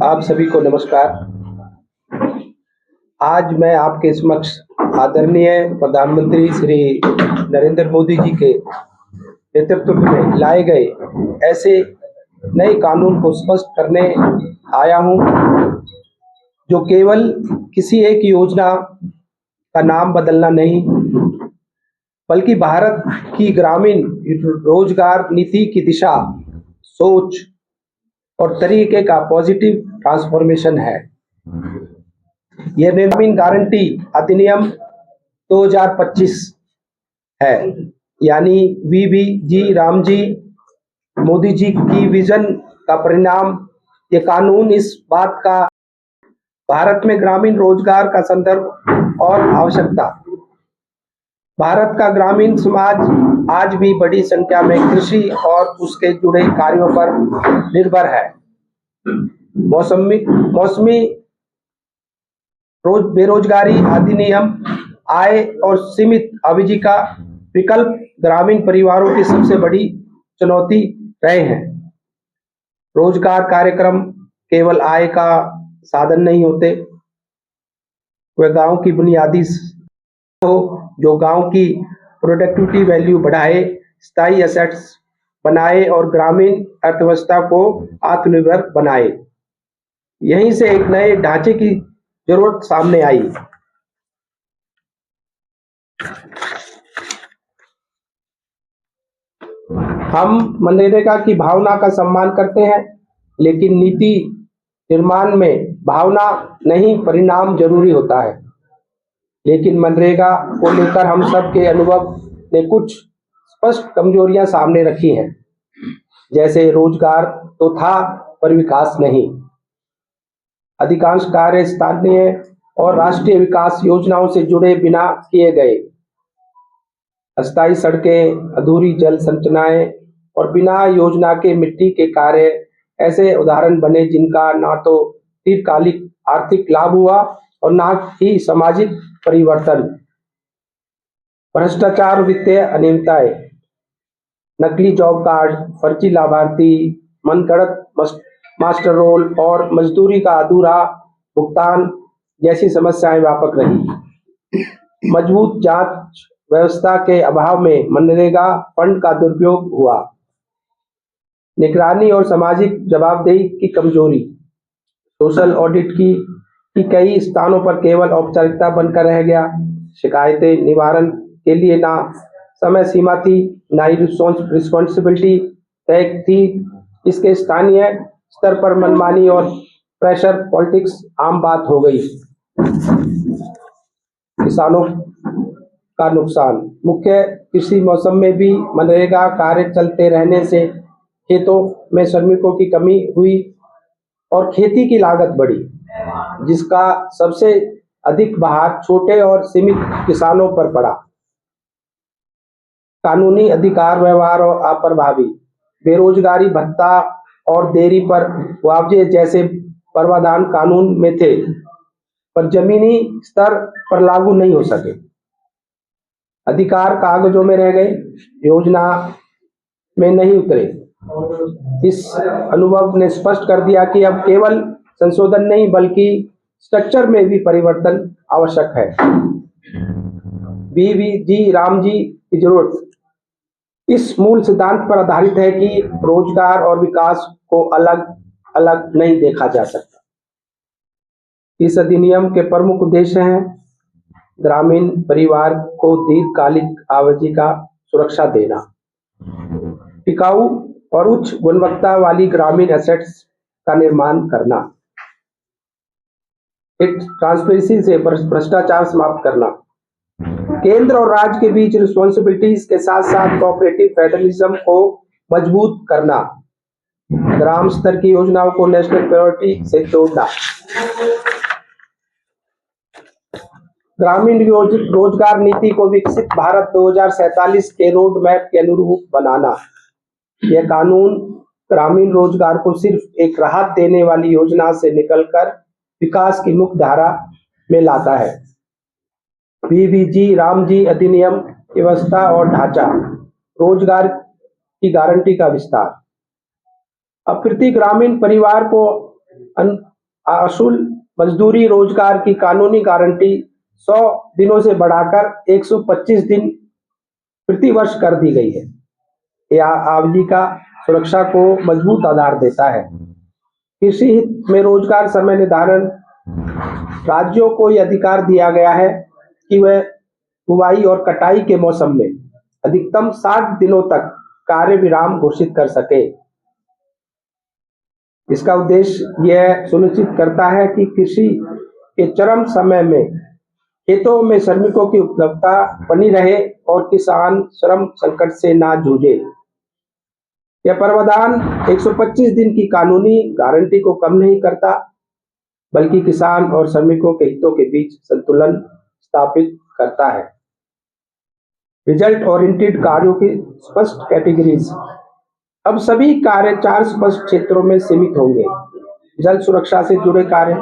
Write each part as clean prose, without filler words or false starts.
आप सभी को नमस्कार। आज मैं आपके समक्ष आदरणीय प्रधानमंत्री श्री नरेंद्र मोदी जी के नेतृत्व में लाए गए ऐसे नए कानून को स्पष्ट करने आया हूं, जो केवल किसी एक योजना का नाम बदलना नहीं, बल्कि भारत की ग्रामीण रोजगार नीति की दिशा, सोच और तरीके का पॉजिटिव ट्रांसफॉर्मेशन है। यह ग्रामीण गारंटी अधिनियम 2025 है, यानी वीबीजी रामजी मोदी जी की विजन का परिणाम। ये कानून इस बात का भारत में ग्रामीण रोजगार का संदर्भ और आवश्यकता। भारत का ग्रामीण समाज आज भी बड़ी संख्या में कृषि और उसके जुड़े कार्यों पर निर्भर है। मौसमी बेरोजगारी अधिनियम, आय और सीमित आजीविका विकल्प ग्रामीण परिवारों की सबसे बड़ी चुनौती रहे हैं। रोजगार कार्यक्रम केवल आय का साधन नहीं होते, वे गांव की बुनियादी हो जो गांव की प्रोडक्टिविटी वैल्यू बढ़ाए, स्थायी एसेट्स बनाए और ग्रामीण अर्थव्यवस्था को आत्मनिर्भर बनाए। यहीं से एक नए ढांचे की जरूरत सामने आई। हम मनरेगा की भावना का सम्मान करते हैं, लेकिन नीति निर्माण में भावना नहीं, परिणाम जरूरी होता है। लेकिन मनरेगा को लेकर हम सब के अनुभव ने कुछ स्पष्ट कमजोरियां सामने रखी हैं, जैसे रोजगार तो था पर विकास नहीं। अधिकांश कार्य स्थानीय और राष्ट्रीय विकास योजनाओं से जुड़े बिना किए गए। अस्थायी सड़कें, अधूरी जल संरचनाएं और बिना योजना के मिट्टी के कार्य ऐसे उदाहरण बने जिनका ना तो दीर्घकालिक आर्थिक लाभ हुआ और ना ही सामाजिक परिवर्तन। भ्रष्टाचार, वित्तीय अनियमितताएं, नकली जॉब कार्ड, फर्जी लाभार्थी, मनगढ़ंत मास्टर रोल और मजदूरी का अधूरा भुगतान जैसी समस्याएं व्यापक रही। मजबूत जांच व्यवस्था के अभाव में मनरेगा फंड का दुरुपयोग हुआ। निगरानी और सामाजिक जवाबदेही की कमजोरी, सोशल ऑडिट की कई स्थानों पर केवल औपचारिकता बनकर रह गया। शिकायतें निवारण के लिए ना समय सीमा थी, ना ही रिस्पॉन्सिबिलिटी तय थी। इसके स्थानीय स्तर पर मनमानी और प्रेशर पॉलिटिक्स आम बात हो गई। किसानों का नुकसान, मुख्य कृषि मौसम में भी मनरेगा कार्य चलते रहने से खेतों में श्रमिकों की कमी हुई और खेती की लागत बढ़ी, जिसका सबसे अधिक भार छोटे और सीमित किसानों पर पड़ा। कानूनी अधिकार व्यवहार और अप्रभावी, बेरोजगारी भत्ता और देरी पर मुआवजे जैसे प्रावधान कानून में थे पर जमीनी स्तर पर लागू नहीं हो सके। अधिकार कागजों में रह गए, योजना में नहीं उतरे। इस अनुभव ने स्पष्ट कर दिया कि अब केवल संशोधन नहीं बल्कि स्ट्रक्चर में भी परिवर्तन आवश्यक है। वीबीजी रामजी की जरूरत इस मूल सिद्धांत पर आधारित है कि रोजगार और विकास को अलग अलग नहीं देखा जा सकता। इस अधिनियम के प्रमुख उद्देश्य हैं ग्रामीण परिवार को दीर्घकालिक आजीविका सुरक्षा देना, टिकाऊ और उच्च गुणवत्ता वाली ग्रामीण एसेट्स का निर्माण करना, ट्रांसपेरेंसी से भ्रष्टाचार समाप्त करना, केंद्र और राज्य के बीच रिस्पॉन्सिबिलिटीज के साथ साथ कोऑपरेटिव फेडरलिज्म को मजबूत करना, ग्राम स्तर की योजनाओं को नेशनल प्रायोरिटी से जोड़ना, ग्रामीण रोजगार नीति को विकसित भारत 2047 के रोड मैप के अनुरूप बनाना। यह कानून ग्रामीण रोजगार को सिर्फ एक राहत देने वाली योजना से निकलकर विकास की मुख्य धारा में लाता है। वीबीजी रामजी अधिनियम व्यवस्था और ढांचा, रोजगार की गारंटी का विस्तार। अब प्रति ग्रामीण परिवार को असूल मजदूरी रोजगार की कानूनी गारंटी 100 दिनों से बढ़ाकर 125 दिन प्रतिवर्ष कर दी गई है। यह आजीविका सुरक्षा को मजबूत आधार देता है। कृषि हित में रोजगार समय निर्धारण, राज्यों को यह अधिकार दिया गया है कि वह बुवाई और कटाई के मौसम में अधिकतम 60 दिनों तक कार्य विराम घोषित कर सके। इसका उद्देश्य यह सुनिश्चित करता है कि कृषि के चरम समय में खेतों में श्रमिकों की उपलब्धता बनी रहे और किसान श्रम संकट से ना जूझे। यह प्रावधान 125 दिन की कानूनी गारंटी को कम नहीं करता, बल्कि किसान और श्रमिकों के हितों के बीच संतुलन स्थापित करता है। रिजल्ट ओरिएंटेड कार्यों की स्पष्ट कैटेगरीज। अब सभी कार्य 4 स्पष्ट क्षेत्रों में सीमित होंगे। जल सुरक्षा से जुड़े कार्य,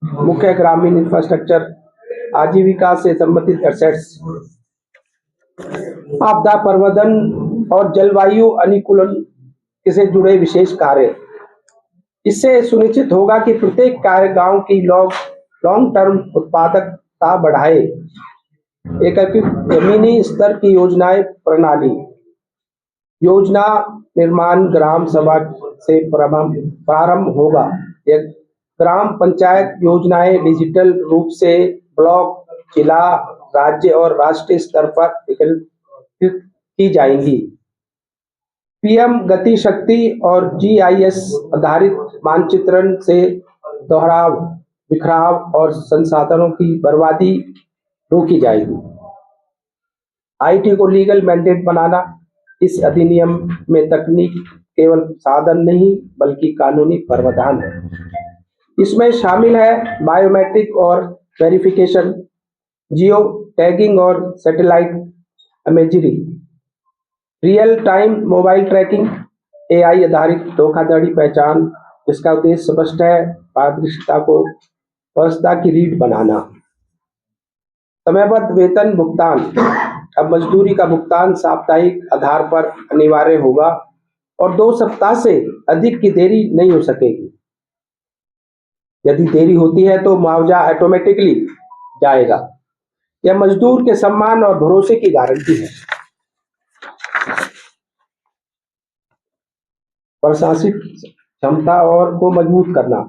मुख्य ग्रामीण इंफ्रास्ट्रक्चर, आजीविका से संबंधित एसेट्स, आपदा प्रबंधन और जलवायु अनुकूलन से जुड़े विशेष कार्य। इससे सुनिश्चित होगा कि प्रत्येक कार्य गांव की लॉन्ग टर्म उत्पादकता बढ़ाए। एकीकृत जमीनी स्तर की योजनाएं प्रणाली, योजना निर्माण ग्राम सभा से प्रारंभ होगा। यह ग्राम पंचायत योजनाएं डिजिटल रूप से ब्लॉक, जिला, राज्य और राष्ट्रीय स्तर पर एकीकृत की जाएंगी। पीएम गति शक्ति और जीआईएस आधारित मानचित्रण से दोहराव, बिखराव और संसाधनों की बर्बादी रोकी जाएगी। आईटी को लीगल मैंडेट बनाना। इस अधिनियम में तकनीक केवल साधन नहीं बल्कि कानूनी प्रावधान है। इसमें शामिल है बायोमेट्रिक और वेरिफिकेशन, जियो टैगिंग और satellite imagery, real time mobile trekking, AI आधारित धोखाधड़ी पहचान। जिसका उद्देश्य स्पष्ट है, पारदर्शिता को व्यवस्था की रीढ़ बनाना। समयबद्ध वेतन भुगतान। अब मजदूरी का भुगतान साप्ताहिक आधार पर अनिवार्य होगा और 2 सप्ताह से अधिक की देरी नहीं हो सकेगी। यदि देरी होती है तो मुआवजा ऑटोमेटिकली जाएगा। यह मजदूर के सम्मान और भरोसे की गारंटी है। प्रशासनिक क्षमता और को मजबूत करना।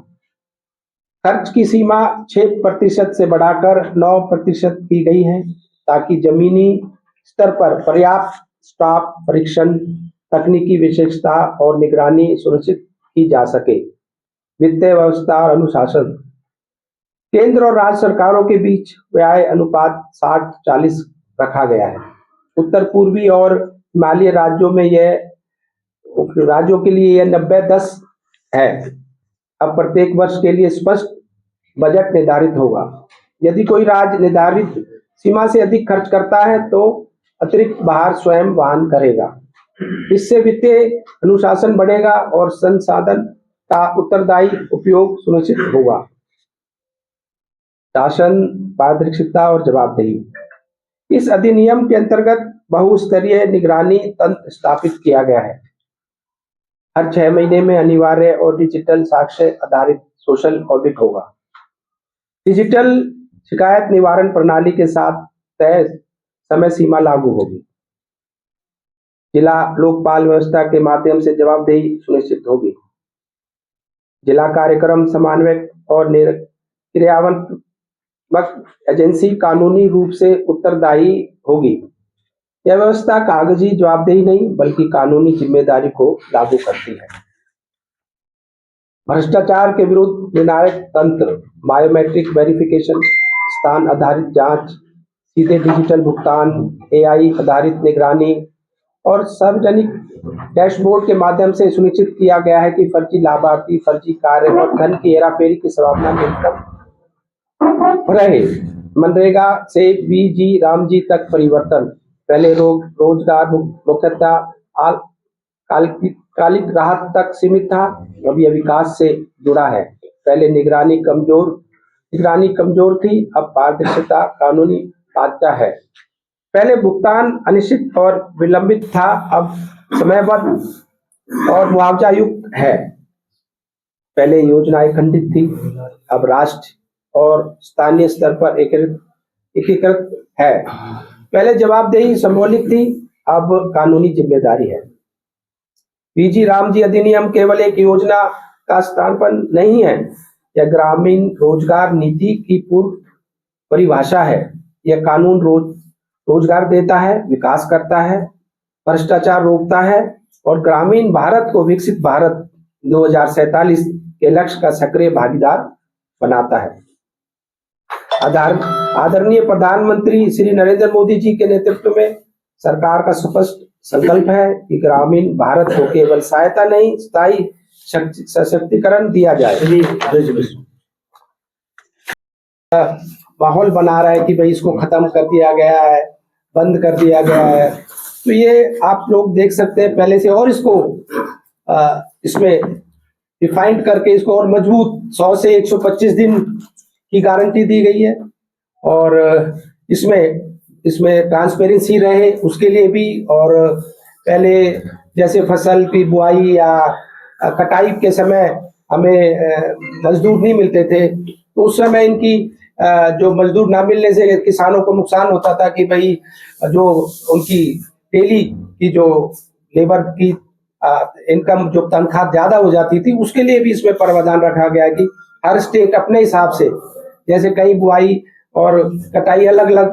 खर्च की सीमा 6% से बढ़ाकर 9% की गई है ताकि जमीनी स्तर पर पर्याप्त स्टाफ, परीक्षण, तकनीकी विशेषता और निगरानी सुनिश्चित की जा सके। वित्तीय व्यवस्था और अनुशासन। केंद्र और राज्य सरकारों के बीच व्यय अनुपात 60-40 रखा गया है। उत्तर पूर्वी और हिमालयी राज्यों के लिए यह 90-10 है। अब प्रत्येक वर्ष के लिए स्पष्ट बजट निर्धारित होगा। यदि कोई राज्य निर्धारित सीमा से अधिक खर्च करता है तो अतिरिक्त भार स्वयं वहन करेगा। इससे वित्तीय अनुशासन बढ़ेगा और संसाधन का उत्तरदायी उपयोग सुनिश्चित होगा। शासन, पारदर्शिता और जवाबदेही। इस अधिनियम के अंतर्गत बहुस्तरीय निगरानी तंत्र स्थापित किया गया है। हर 6 महीने में अनिवार्य और डिजिटल साक्ष्य आधारित सोशल ऑडिट होगा। डिजिटल शिकायत निवारण प्रणाली के साथ तय समय सीमा लागू होगी। जिला लोकपाल व्यवस्था के माध्यम से जवाबदेही सुनिश्चित होगी। जिला कार्यक्रम समन्वयक और क्रियान्वयन एजेंसी कानूनी रूप से उत्तरदायी होगी। यह व्यवस्था कागजी जवाबदेही नहीं बल्कि कानूनी जिम्मेदारी को लागू करती है। भ्रष्टाचार के विरुद्ध निर्णायक तंत्र, बायोमेट्रिक वेरिफिकेशन, स्थान आधारित जांच, सीधे डिजिटल भुगतान, एआई आधारित निगरानी और सार्वजनिक डैशबोर्ड के माध्यम से सुनिश्चित किया गया है कि फर्जी लाभार्थी, फर्जी कार्य और धन की हेराफेरी की संभावना न्यूनतम रहे। मनरेगा से वीजी रामजी तक परिवर्तन। पहले रोजगार मुख्यतः कालिक राहत तक सीमित था, अब यह विकास से जुड़ा है। पहले निगरानी कमजोर थी, अब पारदर्शिता कानूनी बाध्यता है। पहले भुगतान अनिश्चित और विलंबित था, अब समयबद्ध और मुआवजा युक्त है। पहले योजनाएं खंडित थी, अब राष्ट्र और स्थानीय स्तर पर एकीकृत है। पहले जवाबदेही सिंबॉलिक थी, अब कानूनी जिम्मेदारी है। पीजी रामजी अधिनियम केवल एक योजना का स्थानापन्न नहीं है, यह ग्रामीण रोजगार नीति की पूर्व परिभाषा है। यह कानून रोजगार देता है, विकास करता है, भ्रष्टाचार रोकता है और ग्रामीण भारत को विकसित भारत 2047 के लक्ष्य का सक्रिय भागीदार बनाता है। आदरणीय प्रधानमंत्री श्री नरेंद्र मोदी जी के नेतृत्व में सरकार का स्पष्ट संकल्प है कि ग्रामीण भारत को केवल सहायता नहीं, स्थायी सशक्तिकरण दिया जाए। माहौल बना रहा है कि भाई इसको खत्म कर दिया गया है, बंद कर दिया गया है, तो ये आप लोग देख सकते हैं पहले से, और इसको इसमें डिफाइंड करके इसको और मजबूत 100 से 125 दिन की गारंटी दी गई है। और इसमें ट्रांसपेरेंसी रहे उसके लिए भी, और पहले जैसे फसल की बुआई या कटाई के समय हमें मजदूर नहीं मिलते थे, तो उस समय इनकी जो मजदूर ना मिलने से किसानों को नुकसान होता था कि भाई जो उनकी डेली की जो लेबर की इनकम जो तनख्वाह ज्यादा हो जाती थी, उसके लिए भी इसमें प्रावधान रखा गया कि हर स्टेट अपने हिसाब से, जैसे कहीं बुआई और कटाई अलग अलग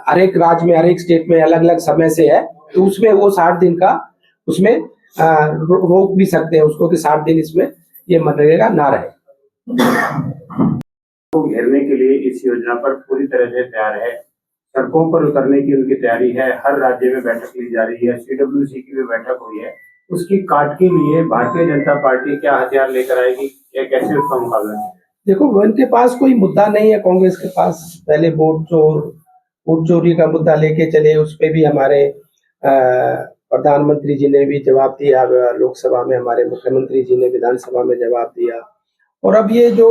हर एक राज्य में, हर एक स्टेट में अलग अलग समय से है, तो उसमें वो 60 दिन का उसमें रोक भी सकते हैं उसको कि 60 दिन इसमें ये मनरेगा ना रहे। घेरने के लिए इस योजना पर पूरी तरह से तैयार है। सड़कों पर उतरने की उनकी तैयारी है। हर राज्य में बैठक ली जा रही है। CWC की भी बैठक हुई है। उसकी काट के लिए भारतीय जनता पार्टी क्या हथियार लेकर आएगी, या कैसे उसका मुकाबला है? देखो, उनके पास कोई मुद्दा नहीं है कांग्रेस के पास। पहले वोट चोरी का मुद्दा लेके चले, उस पर भी हमारे प्रधानमंत्री जी ने भी जवाब दिया लोकसभा में, हमारे मुख्यमंत्री जी ने विधानसभा में जवाब दिया। और अब ये जो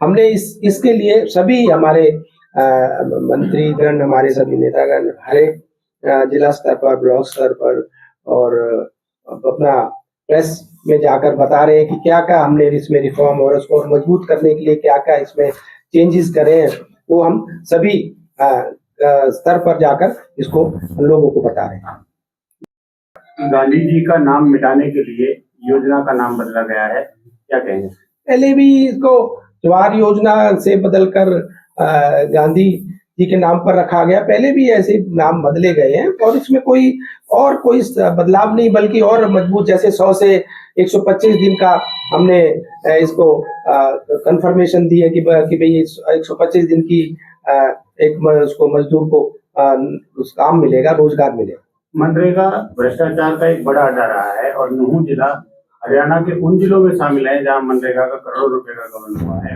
हमने इसके लिए सभी हमारे मंत्रीगण, हमारे सभी नेतागण हर एक जिला स्तर पर, ब्लॉक स्तर पर और अपना प्रेस में जाकर बता रहे हैं कि क्या क्या हमने इसमें रिफॉर्म और उसको मजबूत करने के लिए क्या क्या इसमें चेंजेस करे हैं, वो हम सभी स्तर पर जाकर इसको लोगों को बता रहे हैं। गांधी जी का नाम मिटाने के लिए योजना का नाम बदला गया है, क्या कहेंगे? पहले भी इसको जवाहर योजना से बदलकर गांधी जी के नाम पर रखा गया। पहले भी ऐसे नाम बदले गए हैं और इसमें कोई बदलाव नहीं, बल्कि और मजबूत, जैसे 100 से 125 दिन का हमने इसको कंफर्मेशन दी है कि भाई 125 दिन की उसको मजदूर को काम मिलेगा, रोजगार मिलेगा। मनरेगा भ्रष्टाचार का एक बड़ा अड्डा रहा है और नूंह जिला हरियाणा के उन जिलों में शामिल है जहां मनरेगा का करोड़ों रुपए का गबन हुआ है।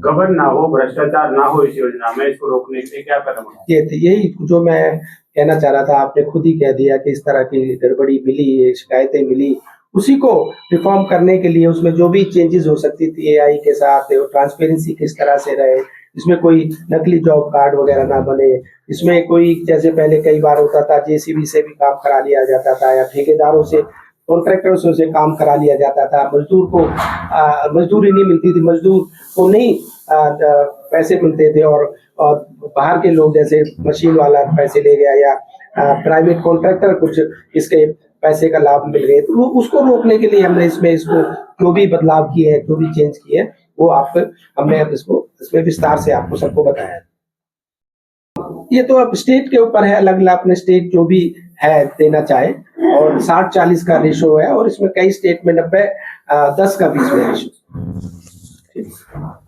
गबन ना हो, भ्रष्टाचार ना हो इस योजना में, इसको रोकने के लिए क्या कदम उठाए? यही जो मैं कहना चाह रहा था, आपने खुद ही कह दिया कि इस तरह की गड़बड़ी मिली, शिकायतें मिली, उसी को रिफॉर्म करने के लिए उसमें जो भी चेंजेस हो सकती थी AI के साथ, ट्रांसपेरेंसी किस तरह से रहे, इसमें कोई नकली जॉब कार्ड वगैरह ना बने, इसमें कोई, जैसे पहले कई बार होता था JCB से भी काम करा लिया जाता था या ठेकेदारों से, कॉन्ट्रैक्टर्स से काम करा लिया जाता था, मजदूर को मजदूरी नहीं मिलती थी, मजदूर को नहीं पैसे मिलते थे, और बाहर के लोग जैसे मशीन वाला पैसे ले गया या प्राइवेट कॉन्ट्रैक्टर कुछ इसके पैसे का लाभ मिल गए, तो उसको रोकने के लिए हमने इसको जो भी बदलाव किए हैं, जो भी चेंज किए हैं, वो हमने अब इसमें विस्तार से आपको सबको बताया। ये तो अब स्टेट के ऊपर है, अलग अलग अपने स्टेट जो भी है देना चाहे, और 60-40 का रेशो है, और इसमें कई स्टेट में 90-10 का भी इसमें रेशो।